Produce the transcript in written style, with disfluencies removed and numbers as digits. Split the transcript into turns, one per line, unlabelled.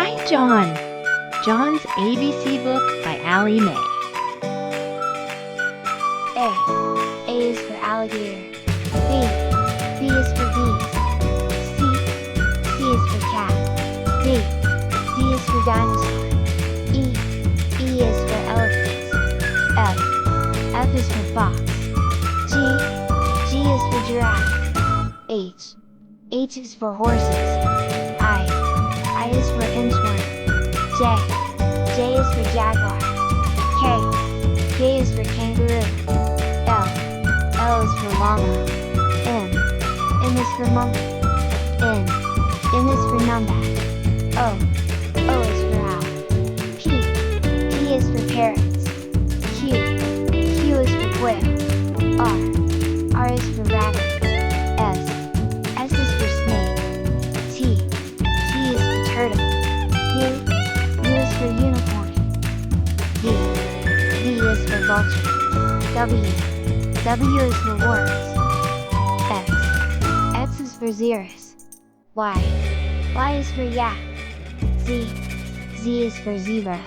Hi, John. John's ABC book by Allie Mae.
A. A is for alligator. B. B is for bees. C. C is for cat. D. D is for dinosaur. E. E is for elephants. F. F is for fox. G. G is for giraffe. H. H is for horses. I is for inchworm. J. J is for jaguar. K. K is for kangaroo. L. L is for llama. M. M is for monkey. N. N is for numbat. O. O is for owl. P. P is for parrots. Q. Q is for quail. R. R is for rabbit. S. S is for snake. T. T is for turtle. U. U is for unicorn. V. V is for vulture. W. W is for worms. X. X is for xeris. Y. Y is for yak. Z. Z is for zebra.